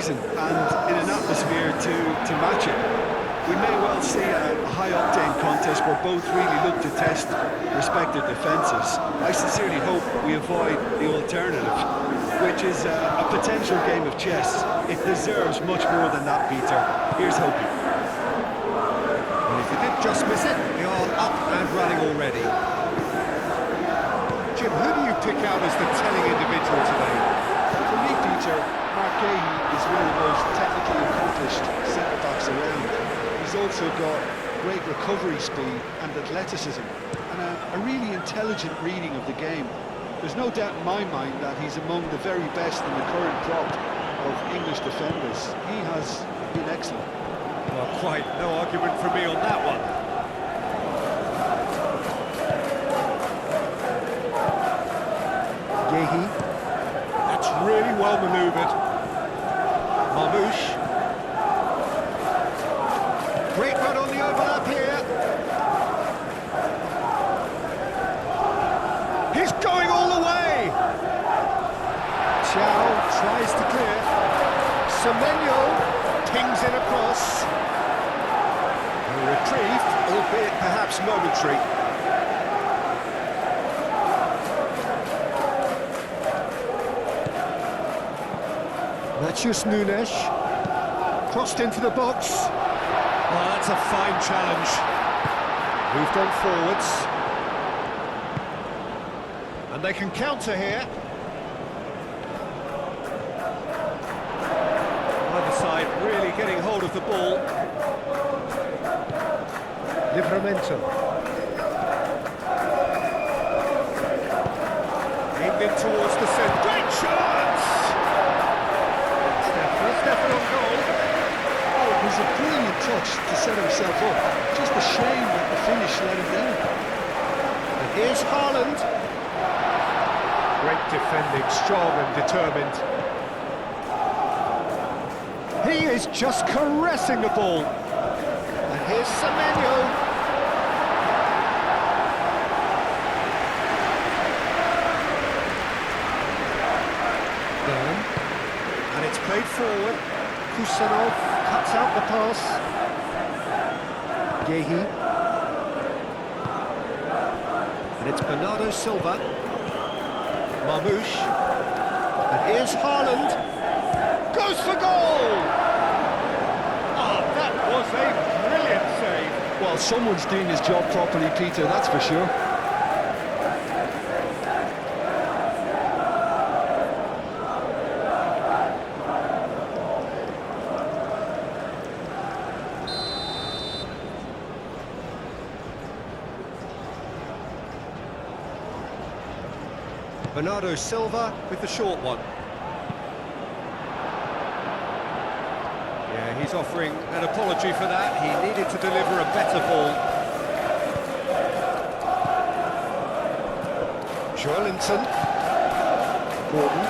season and in an atmosphere to match it. We may well see a high-octane contest where both really look to test respective defences. I sincerely hope we avoid the alternative, which is a potential game of chess. It deserves much more than that, Peter. Here's hoping. Well, if you did just miss it, they are up and running already. Jim, who do you pick out as the telling individual today? For me, Peter, Marquet is one of the most technically accomplished centre-backs around. He's also got great recovery speed and athleticism, and a really intelligent reading of the game. There's no doubt in my mind that he's among the very best in the current crop of English defenders. He has been excellent. Well, quite no argument from me on that one. Yehi. That's really well manoeuvred. Marmouche. Great run on the overlap here. He's going all the way. Chow tries to clear. Semenyo pings in across. A reprieve, albeit perhaps momentary. Matheus Nunes, crossed into the box. Oh, that's a fine challenge. Moved on forwards. And they can counter here. Either side really getting hold of the ball. Livramento. Aimed in towards the centre. Great chance! Stefan on goal. Oh, it was a brilliant touch to set himself up. Just a shame that the finish let him down. And here's Haaland. Great defending, strong and determined. He is just caressing the ball. And here's Semenyo. And it's played forward. Kusanov cuts out the pass. Yehi. And it's Bernardo Silva. Marmouche. And here's Haaland. Goes for goal! Oh, that was a brilliant save. Well, someone's doing his job properly, Peter, that's for sure. Bernardo Silva with the short one. Yeah, he's offering an apology for that. He needed to deliver a better ball. Joelinton. Gordon.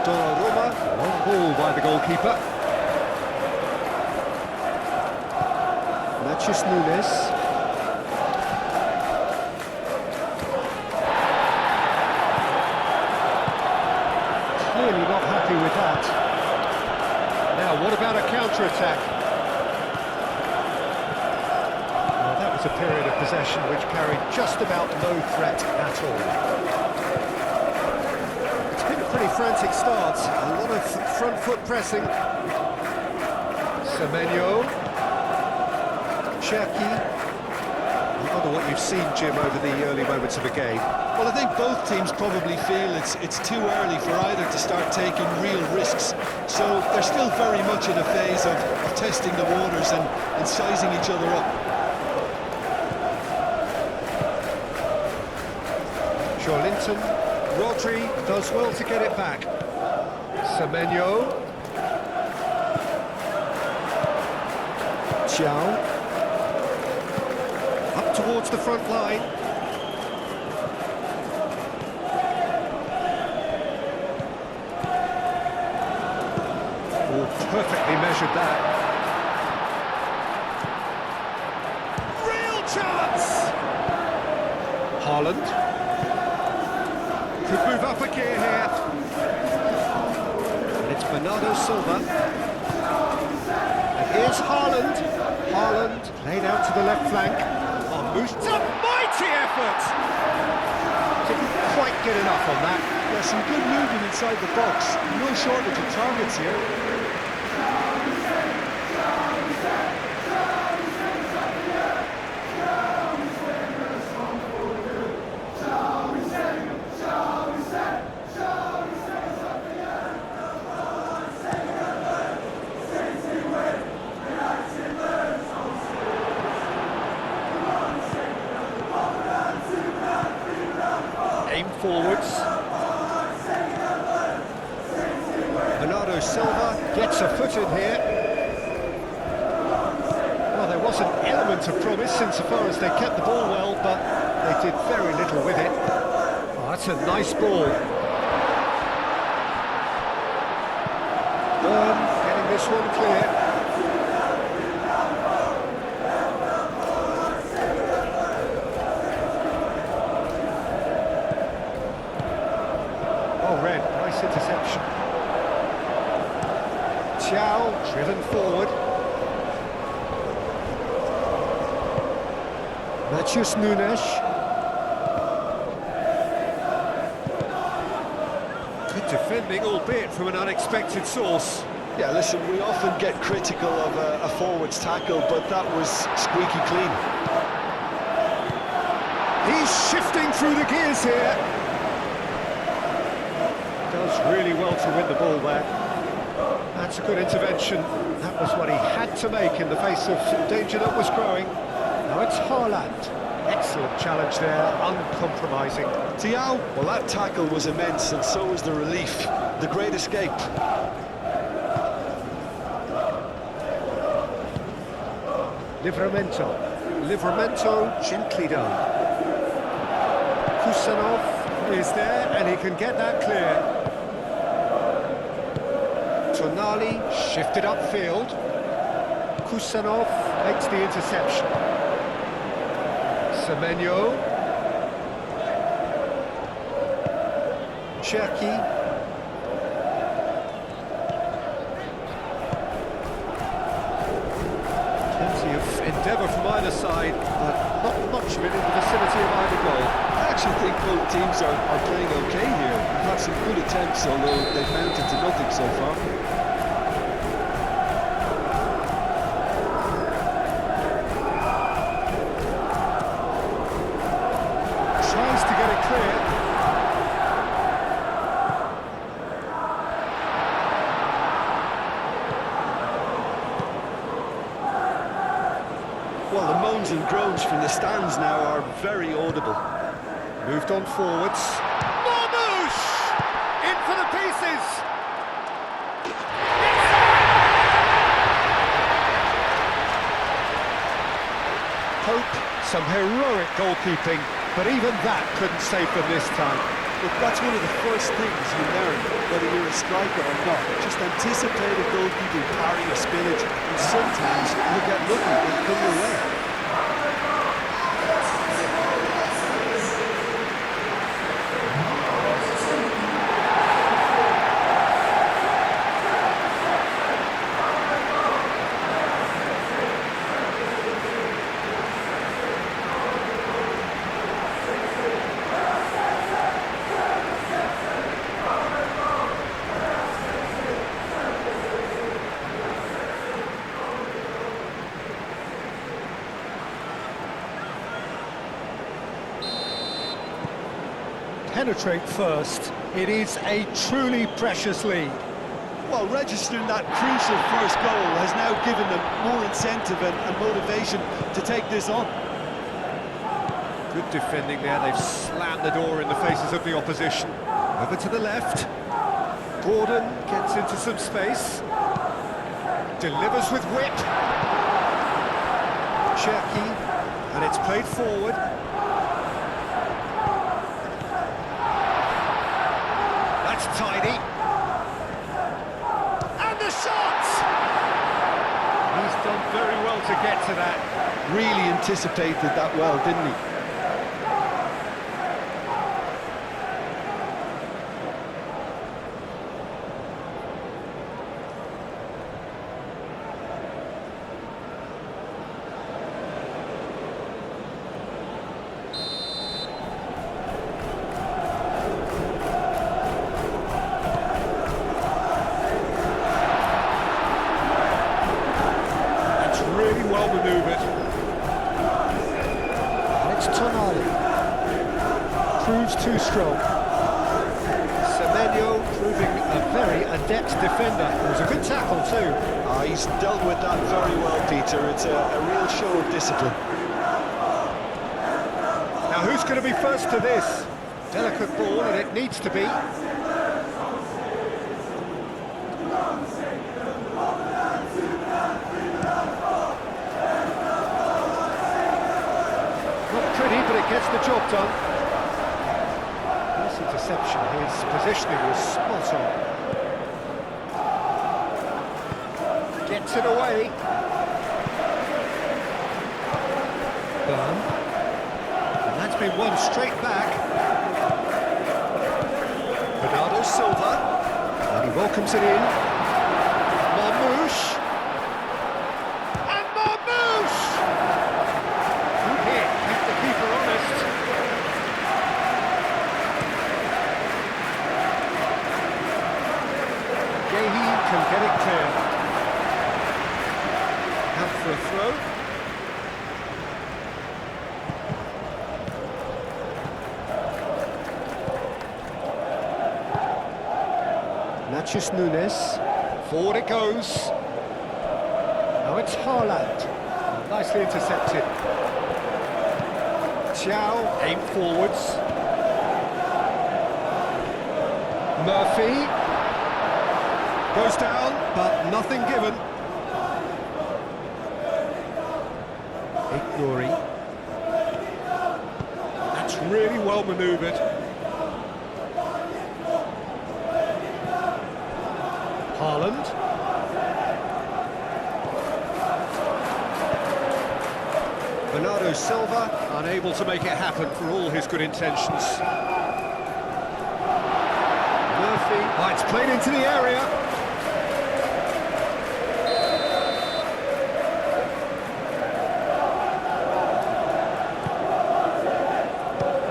Donnarumma. Long ball by the goalkeeper. Matheus Nunes. Clearly not happy with that. Now, what about a counter-attack? Well, that was a period of possession which carried just about no threat at all. It's been a pretty frantic start. A lot of front foot pressing. Semenyo. Cherki. I wonder what you've seen, Jim, over the early moments of the game. Well, I think both teams probably feel it's too early for either to start taking real risks. So they're still very much in a phase of testing the waters and sizing each other up. Joelinton. Rodri does well to get it back. Semenyo. Chow. Up towards the front line. Oh, perfectly measured that. Real chance! Haaland. Could move up a gear here. And it's Bernardo Silva. And here's Haaland. Haaland laid out to the left flank. It's a mighty effort! Didn't quite get enough on that. Yeah, some good movement inside the box. No shortage of targets here. Aim forwards. Bernardo Silva gets a foot in here. Well, there was an element of promise insofar as they kept the ball well, but they did very little with it. Oh, that's a nice ball. Byrne getting this one clear. Oh, Red, nice interception. Chow, driven forward. Matheus Nunes. Good defending, albeit from an unexpected source. Yeah, listen, we often get critical of a forward's tackle, but that was squeaky clean. He's shifting through the gears here. Does really well to win the ball there. That's a good intervention. That was what he had to make in the face of some danger that was growing. Now it's Haaland. Excellent challenge there, uncompromising. Thiaw, well, that tackle was immense, and so was the relief. The great escape. Livramento gently done. Kusanov is there, and he can get that clear. Tonali shifted upfield. Kusanov makes the interception. Semenyo. Cherki. Plenty of endeavour from either side, but not much of it in the vicinity of either goal. I actually think both teams are playing okay here. We've had some good attempts, although they've mounted to nothing so far. Tries to get it clear. Well, the moans and groans from the stands now are very audible. Moved on forwards. Marmouche! In for the pieces! Hope, some heroic goalkeeping, but even that couldn't save them this time. Look, that's one of the first things you learn, whether you're a striker or not. Just anticipate a goalkeeping parry or spillage, and sometimes you'll get lucky when it comes your way. Penetrate first. It is a truly precious lead. Well, registering that crucial first goal has now given them more incentive and motivation to take this on. Good defending there. They've slammed the door in the faces of the opposition. Over to the left. Gordon gets into some space. Delivers with whip. Cherki, and it's played forward. That's tidy. And the shot! He's done very well to get to that. Really anticipated that well, didn't he? too strong. Semenyo proving a very adept defender. It was a good tackle too. He's dealt with that very well, Peter. It's a real show of discipline. Now who's going to be first to this? Delicate ball, and it needs to be. Not pretty, but it gets the job done. Nice interception. His positioning was spot on. Gets it away. Burn. And that's been won straight back. Bernardo Silva. And he welcomes it in. Marmouche. And Marmouche! Good hit, kept the keeper honest. Gehi can get it clear. Out for a throw. Natchez Nunes. Forward it goes. Now it's Haaland. Nicely intercepted. Thiaw, aim forwards. Murphy. Goes down, but nothing given. Ignory. That's really well manoeuvred. Haaland. Bernardo Silva unable to make it happen for all his good intentions. Murphy. Oh, it's played into the area.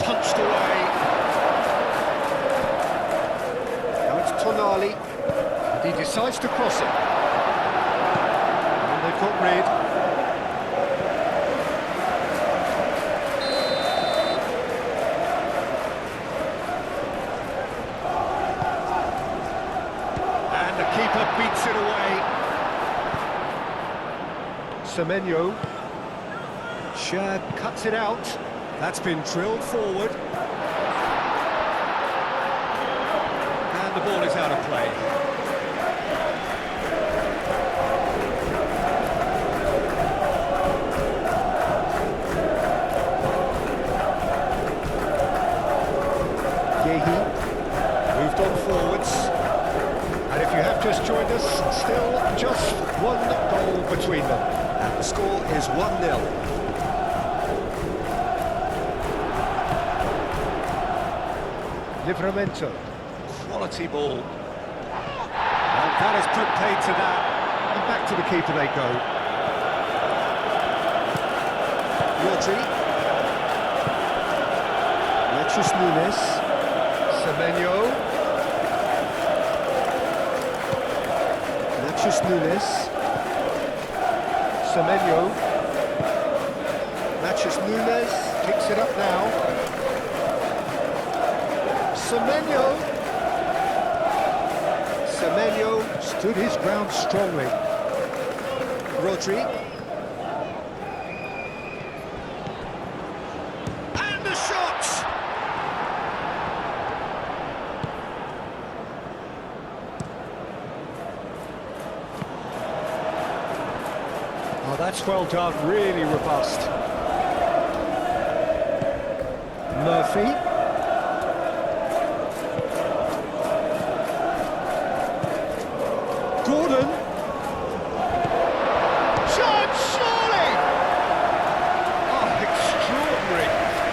Punched away. Now it's Tonali. He decides to cross it. And they've got rid. And the keeper beats it away. Semenyo. Shad cuts it out. That's been drilled forward. And the ball is out of play. Moved on forwards, and if you have just joined us, still just one goal between them. And the score is 1-0. Livramento, quality ball. And that has put paid to that, and back to the keeper they go. Rodri. Natchez Nunes. Semenyo. Natchez Nunes. Semenyo. Natchez Nunes picks it up now. Semenyo. Semenyo stood his ground strongly. Rodri. And the shot! Oh, that's well done, really robust. Murphy. Gordon. Shot, surely! Oh, extraordinary.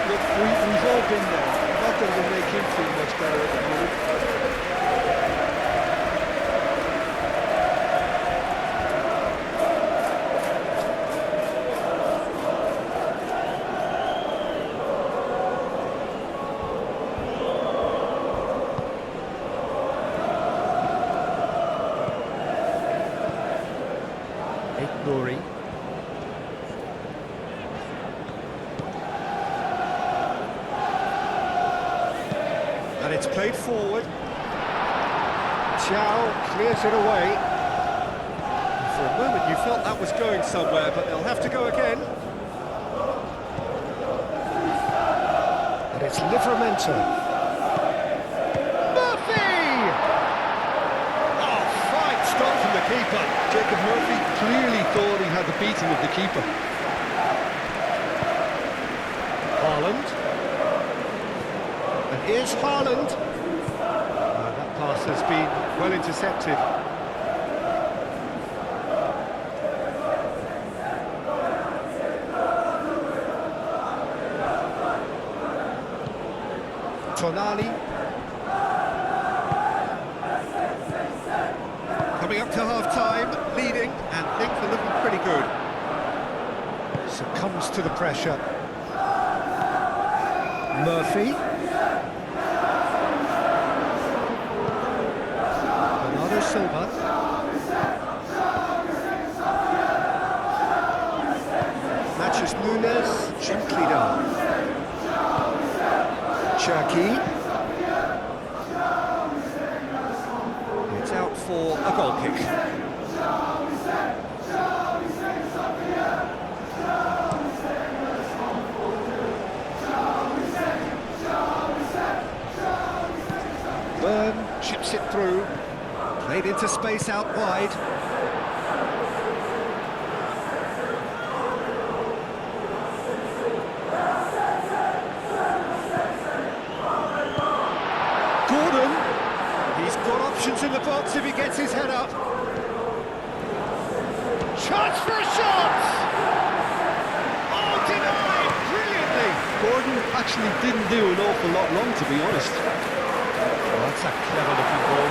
Look, we've all been there. Not that it'll make him feel much better at the moment. Ignory. And it's played forward. Chow clears it away. For a moment you felt that was going somewhere, but they'll have to go again. And it's Livramento. Murphy! Oh, fine stop from the keeper. Jacob Murphy clearly thought he had the beating of the keeper. Haaland. And here's Haaland. That pass has been well intercepted. Tonali. Coming up to half-time, leading, and things are looking pretty good. Succumbs to the pressure. Murphy. Bernardo Silva. Matches Nunes, gently down. Cherki. It's out for a goal kick. Byrne chips it through. Played into space out wide. He's got options in the box if he gets his head up. Chance for a shot! Oh, denied! Brilliantly! Gordon actually didn't do an awful lot wrong, to be honest. Oh, that's a clever looking ball.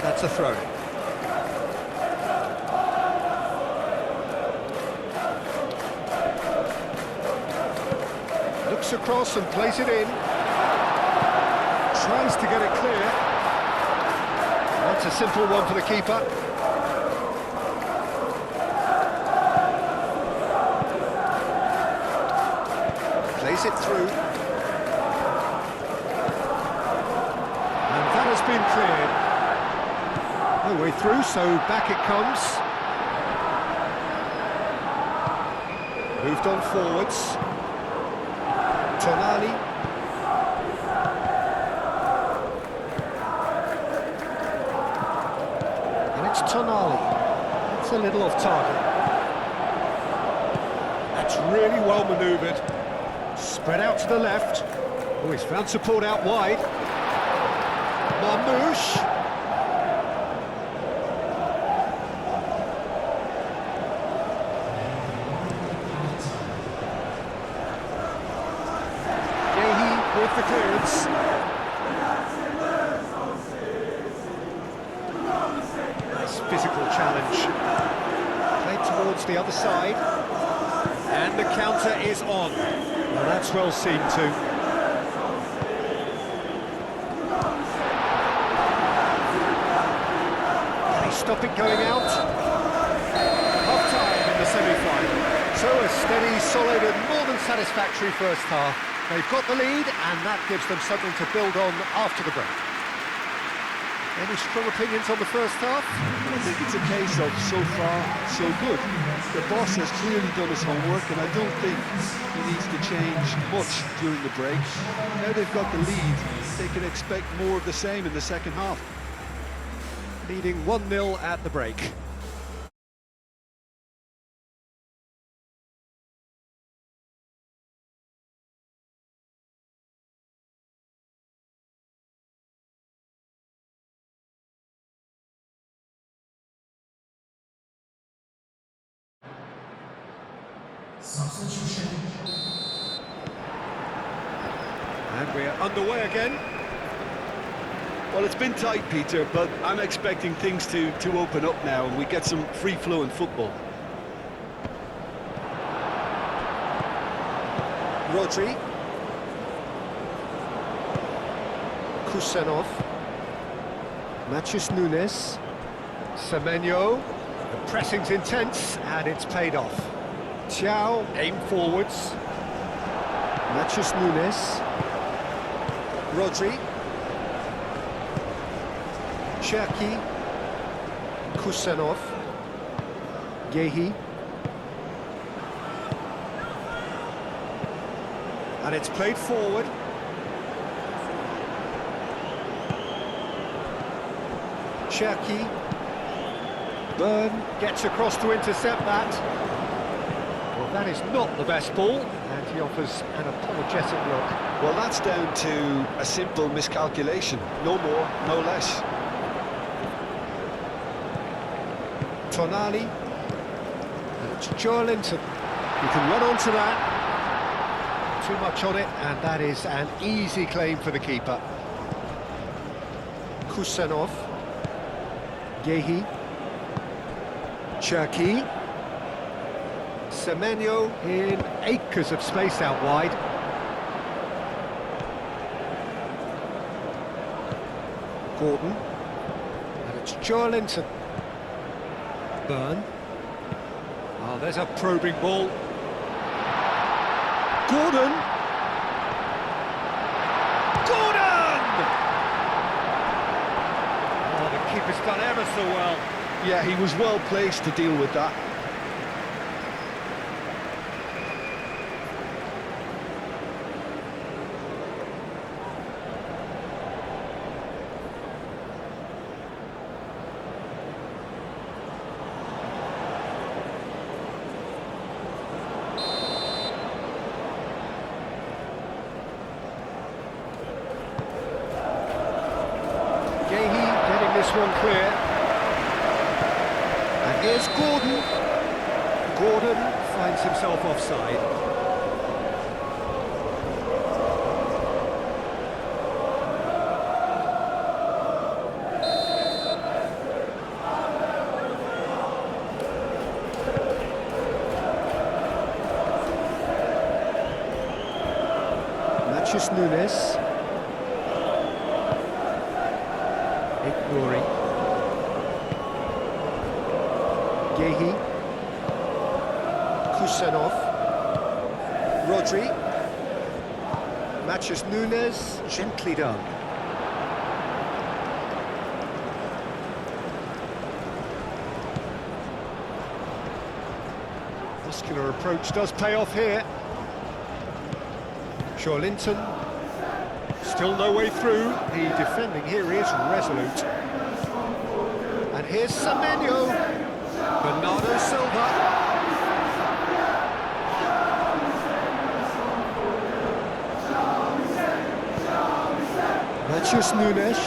That's a throw. Looks across and plays it in. Tries to get it clear. That's a simple one for the keeper. Plays it through. And that has been cleared. No way through, so back it comes. Moved on forwards. Tonali. And it's Tonali. It's a little off target. That's really well manoeuvred. Spread out to the left. Oh, he's found support out wide. Marmouche. With the clearance. Nice physical challenge. Played towards the other side. And the counter is on. Well, that's well seen too. Can he stop it going out? Half-time in the semi-final. So a steady, solid and more than satisfactory first half. They've got the lead, and that gives them something to build on after the break. Any strong opinions on the first half? I think it's a case of so far, so good. The boss has clearly done his homework, and I don't think he needs to change much during the break. Now they've got the lead, they can expect more of the same in the second half. Leading 1-0 at the break. And we're underway again. Well, it's been tight, Peter, but I'm expecting things to open up now and we get some free-flowing football. Rodri. Kusenov. Matthews Nunes. Semenyo. The pressing's intense, and it's paid off. Thiaw, aim forwards. Matthews Nunes. Rodri. Cherki. Kusanov. Gehi. And it's played forward. Cherki. Byrne gets across to intercept that. Well, that is not the best ball, and he offers an apologetic look. Well, that's down to a simple miscalculation. No more, no less. Tonali. It's Joelinton. You can run onto that. Too much on it, and that is an easy claim for the keeper. Kusanov. Gehi. Cherki. Semenyo in acres of space out wide. Gordon. And it's Joelinton. Byrne. Oh, there's a probing ball. Gordon! Gordon! Oh, the keeper's done ever so well. Yeah, he was well placed to deal with that. This one clear. And here's Gordon. Gordon finds himself offside. Matthews Nunes. Ignoring. Gehi. Kusanov. Rodri. Matthews Nunes, gently done. Muscular approach does pay off here. Joelinton. Still no way through. The defending here is resolute. And here's Semenyo. Bernardo Silva. Matthews Nunes.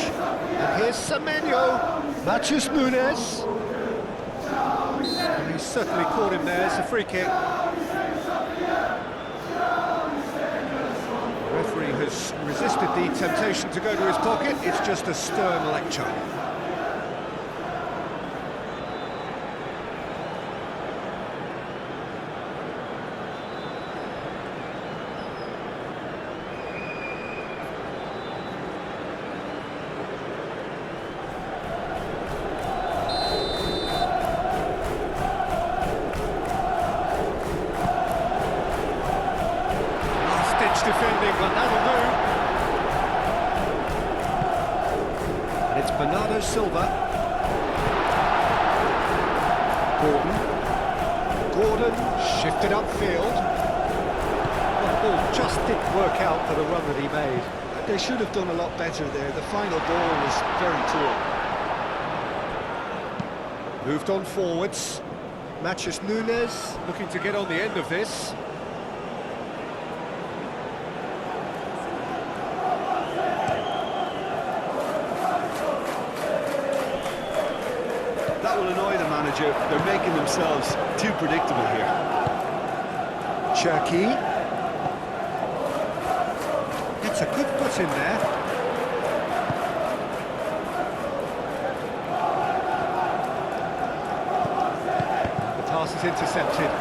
And here's Semenyo. Matthews Nunes. And he's certainly caught him there. It's a free kick. Referee has resisted the temptation to go to his pocket. It's just a stern lecture. Defending, but that'll do. And it's Bernardo Silva. Gordon shifted upfield. Well, the ball just didn't work out for the run that he made. They should have done a lot better there. The final ball was very poor. Moved on forwards. Matthews Nunes looking to get on the end of this. That will annoy the manager. They're making themselves too predictable here. Cherki. It's a good put in there. The pass is intercepted.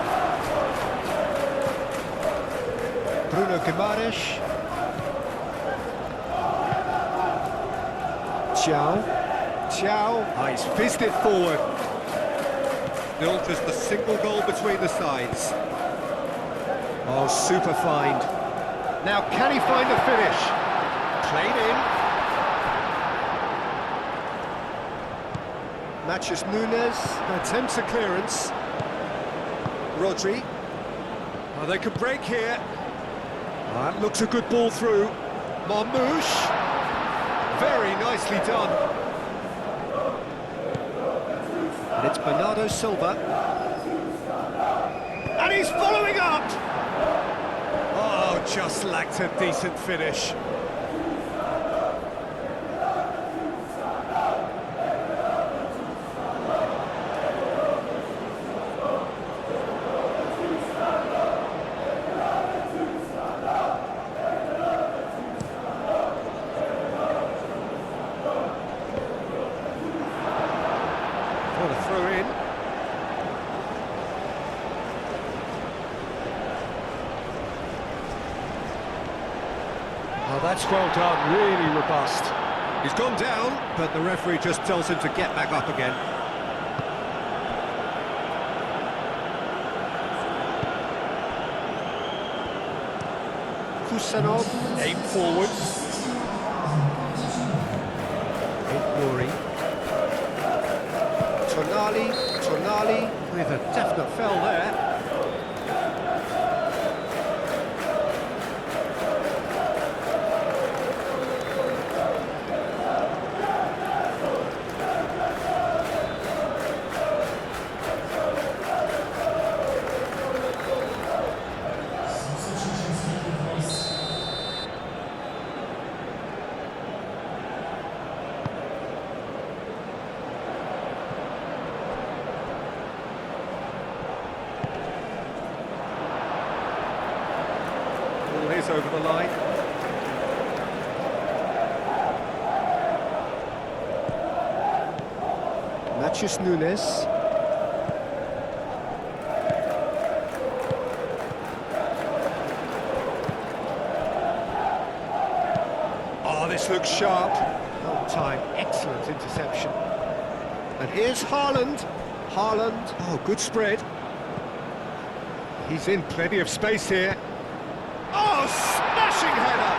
Bruno Guimaraes. Thiaw. Martial, he's fizzed it forward. Still just a single goal between the sides. Oh, super find. Now, can he find the finish? Played in. Matches Nunes, attempts a clearance. Rodri. Oh, they could break here. That looks a good ball through. Marmouche. Very nicely done. And it's Bernardo Silva. And he's following up! Oh, just lacked a decent finish. For the throw in. Oh, that's well done, really robust. He's gone down, but the referee just tells him to get back up again. Kusanov, aim forward. Rory. Tonali with a definite foul there. Is over the line. Matches Nunes. Oh, this looks sharp. On time, excellent interception. And here's Haaland. Haaland, oh, good spread. He's in plenty of space here. Oh, smashing header!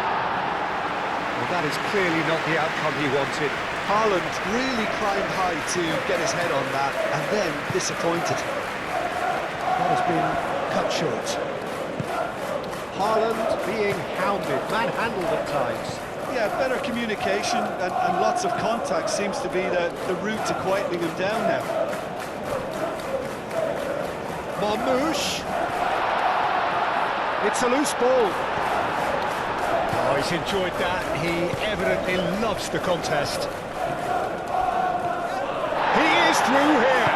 Well, that is clearly not the outcome he wanted. Haaland really climbed high to get his head on that, and then disappointed. That has been cut short. Haaland being hounded, manhandled at times. Yeah, better communication and lots of contact seems to be the route to quietening him down now. Marmouche. It's a loose ball. Oh, he's enjoyed that. He evidently loves the contest. He is through here.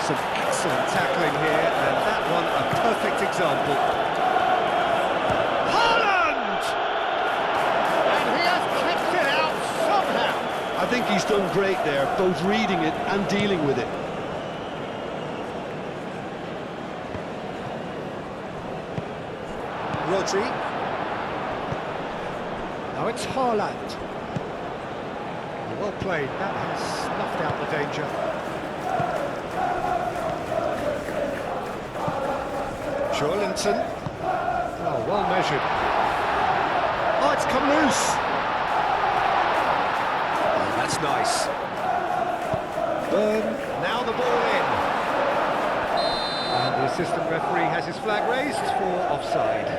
Some excellent tackling here, and that one a perfect example. Haaland! And he has kicked it out somehow. I think he's done great there, both reading it and dealing with it. Rodri. Now it's Haaland. Well played, that has snuffed out the danger. Joelinton. Oh, well measured. Oh, it's come loose. Oh, that's nice. Burn, now the ball in. And the assistant referee has his flag raised for offside.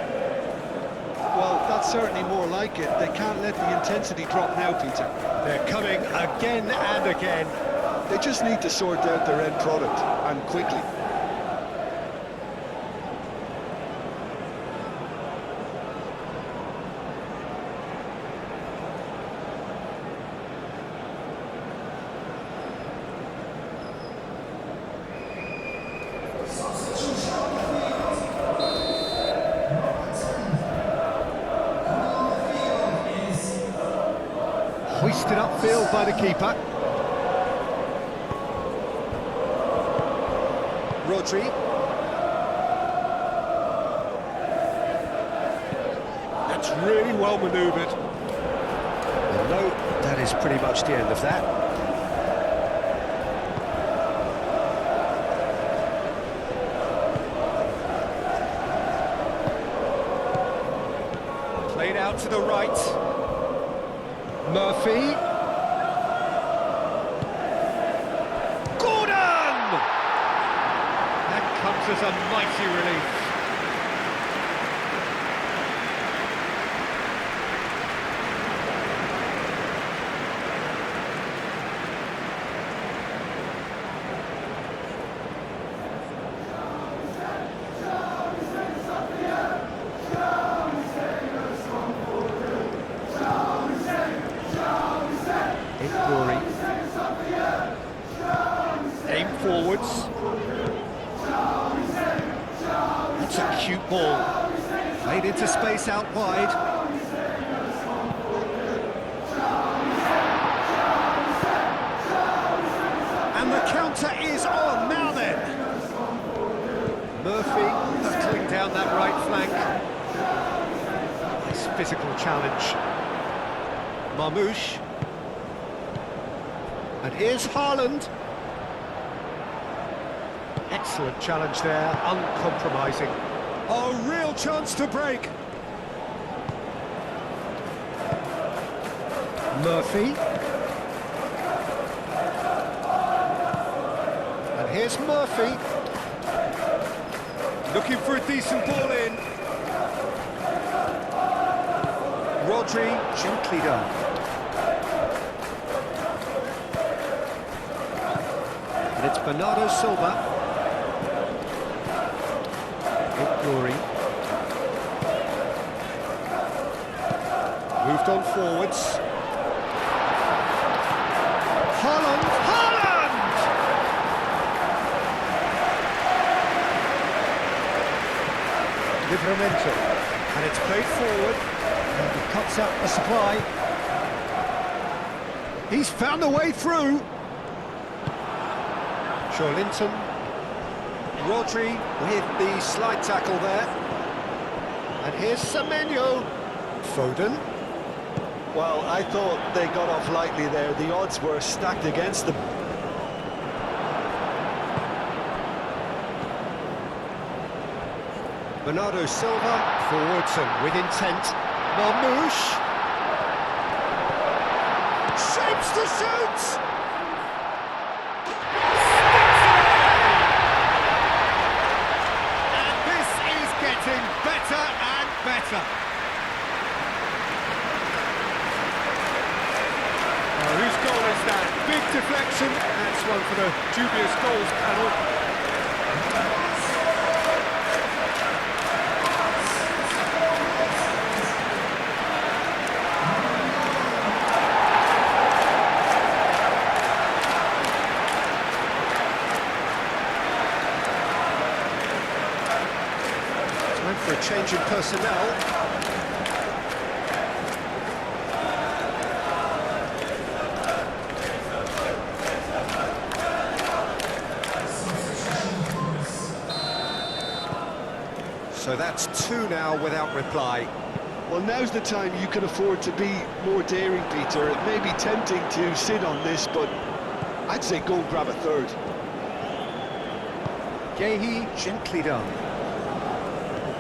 Well, that's certainly more like it. They can't let the intensity drop now, Peter. They're coming again and again. They just need to sort out their end product, and quickly. Hoisted upfield by the keeper. Rodri. That's really well manoeuvred. No, that is pretty much the end of that. Played out to the right. Murphy. Gordon! That comes as a mighty relief. Aim forwards. That's a cute ball. Played into space out wide. And the counter is on now then. Murphy hurtling down that right flank. Nice physical challenge. Marmouche. And here's Haaland. Excellent challenge there, uncompromising. A real chance to break. Murphy. And here's Murphy. Looking for a decent ball in. Rodri, gently done. And it's Bernardo Silva. Glory. Moved on forwards. Haaland! Haaland! Livramento. And it's played forward. And he cuts out the supply. He's found a way through. Linton. Rodri with the slide tackle there. And here's Semenyo. Foden. Well, I thought they got off lightly there. The odds were stacked against them. Bernardo Silva, forwards and with intent. Marmouche. Shapes to shoot! Better. Whose goal is that? Big deflection. That's one for the dubious goals panel. Time for a change in personnel. So that's two now without reply. Well, now's the time you can afford to be more daring, Peter. It may be tempting to sit on this, but I'd say go and grab a third. Gehi, gently done.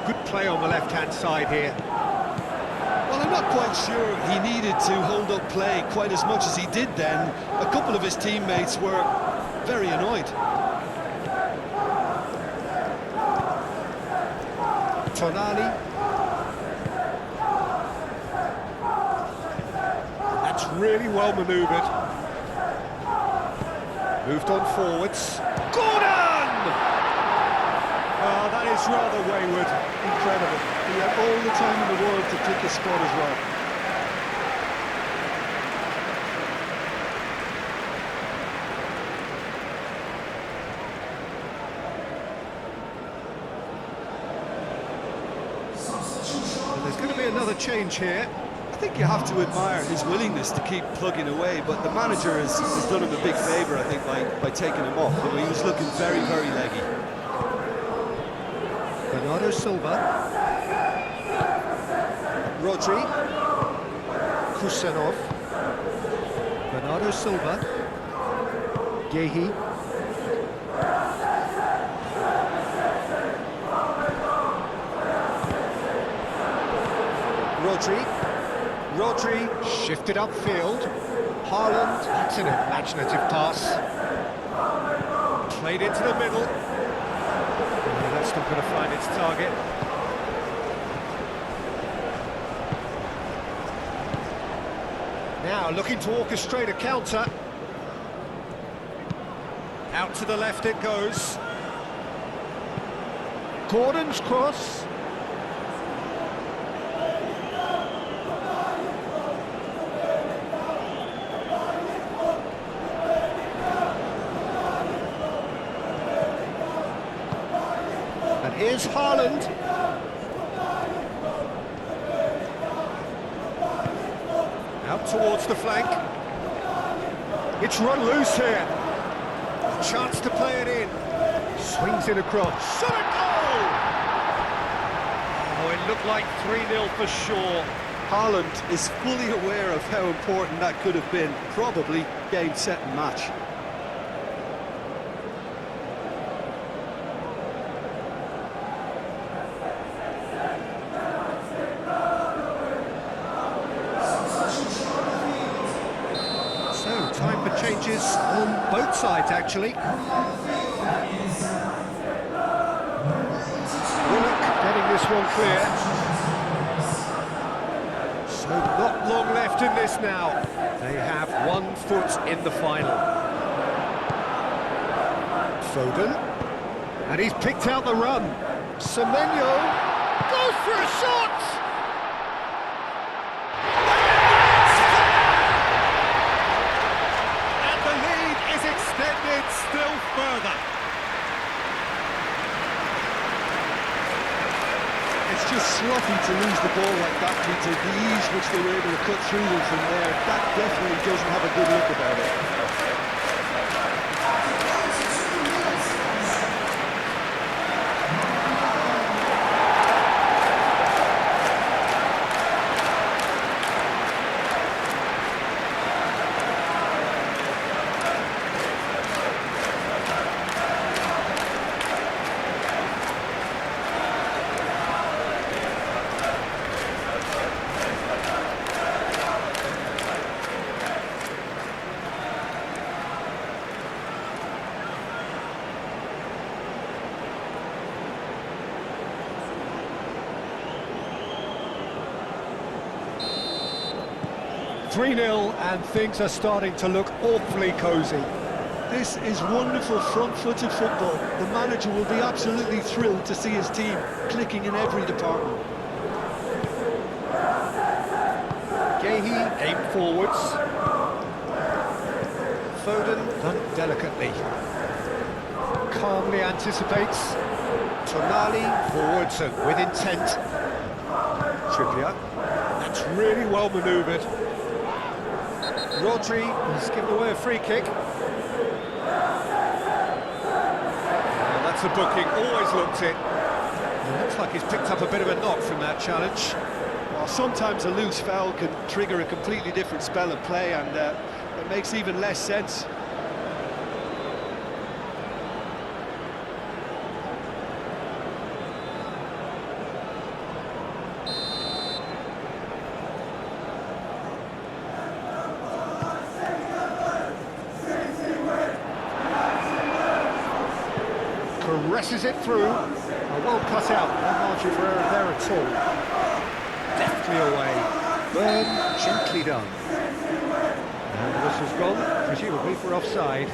Good play on the left-hand side here. Well, I'm not quite sure he needed to hold up play quite as much as he did then. A couple of his teammates were very annoyed. Tonali. That's really well manoeuvred. Moved on forwards. Gordon! Oh, that is rather wayward. Incredible. He had all the time in the world to pick his spot as well. There's going to be another change here. I think you have to admire his willingness to keep plugging away, but the manager has done him a big favour, I think, by taking him off. He was looking very, very leggy. Bernardo Silva. Rodri. Kusenov. Bernardo Silva. Gehi. Rodri shifted upfield. Haaland, that's an imaginative pass. Played into the middle. Oh, that's not going to find its target. Now looking to orchestrate a counter. Out to the left it goes. Gordon's cross. And here's Haaland. Out towards the flank. It's run loose here. A chance to play it in. Swings it across. Shot a goal! Oh, it looked like 3-0 for sure. Haaland is fully aware of how important that could have been. Probably game, set and match. So, time for changes on both sides, actually. Willock getting this one clear. So, not long left in this now. They have 1 foot in the final. Foden. And he's picked out the run. Semenyo goes for a shot! Extended still further. It's just sloppy to lose the ball like that, Peter. The ease which they were able to cut through them from there, that definitely doesn't have a good look about it. 3-0 and things are starting to look awfully cosy. This is wonderful front-footed football. The manager will be absolutely thrilled to see his team clicking in every department. Gehi aimed forwards. Foden done delicately. Calmly anticipates. Tonali forwards and with intent. Trippier. That's really well manoeuvred. Rodri has given away a free kick. Well, that's a booking, always looked it. It looks like he's picked up a bit of a knock from that challenge. Well, sometimes a loose foul can trigger a completely different spell of play, and it makes even less sense. Caresses it through. Well cut out, no margin for error there at all. Deftly away. Burn, gently done. And the whistle's gone, presumably for offside.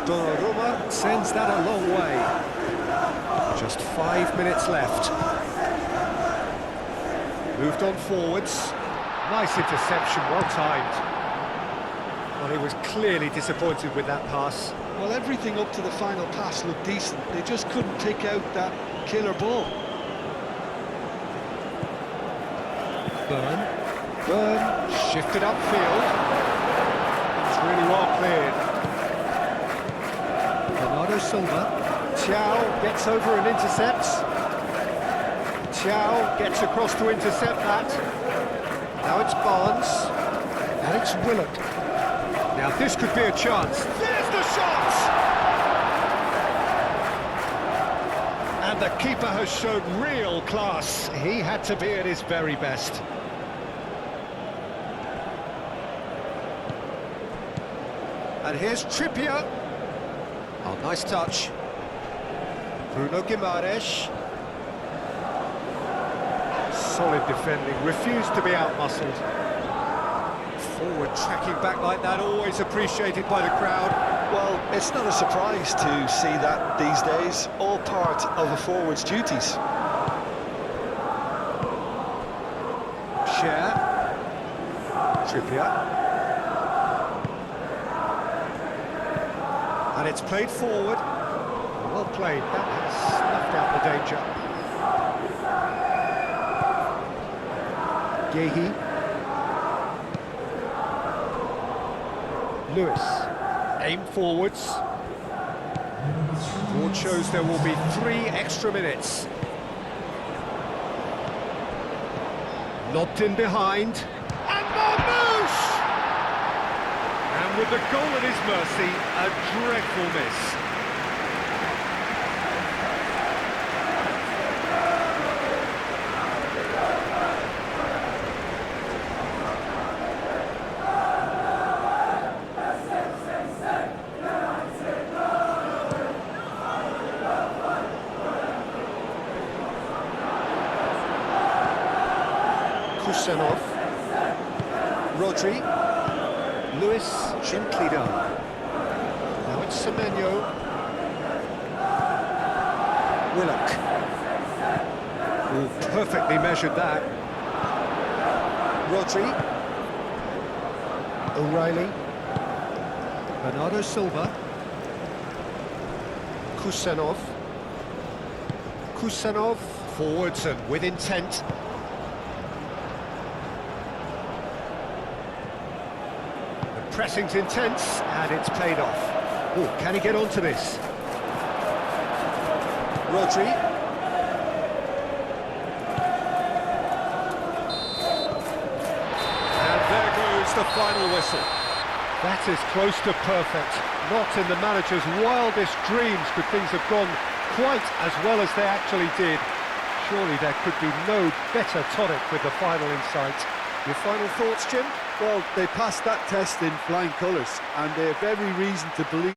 Donnarumma sends that a long way. Just 5 minutes left. Moved on forwards. Nice interception, well timed. Well, he was clearly disappointed with that pass. Well, everything up to the final pass looked decent. They just couldn't pick out that killer ball. Burn shifted upfield. It's really well cleared. Silva. Thiaw gets over and intercepts. Thiaw gets across to intercept that. Now it's Barnes. And it's Willock. Now this could be a chance. There's the shot! And the keeper has shown real class. He had to be at his very best. And here's Trippier. Oh, nice touch. Bruno Guimaraes. Solid defending, refused to be out-muscled. Forward tracking back like that, always appreciated by the crowd. Well, it's not a surprise to see that these days, all part of a forward's duties. Cher. Trippier. And it's played forward. Well played, that has snuffed out the danger. Yehi. Lewis. Aim forwards. Board shows there will be 3 extra minutes. Lobbed in behind. And Marmouche! And with the goal at his mercy, a dreadful miss. Kusanov, Rodri, Lewis gently down. Now it's Semenyo, Willock. Oh, perfectly measured that. Rodri, O'Reilly, Bernardo Silva, Kusanov, forwards and with intent. Pressing's intense, and it's paid off. Oh, can he get onto this? Rodri. And there goes the final whistle. That is close to perfect. Not in the manager's wildest dreams could things have gone quite as well as they actually did. Surely there could be no better tonic with the final in sight. Your final thoughts, Jim? Well, they passed that test in flying colours, and they have every reason to believe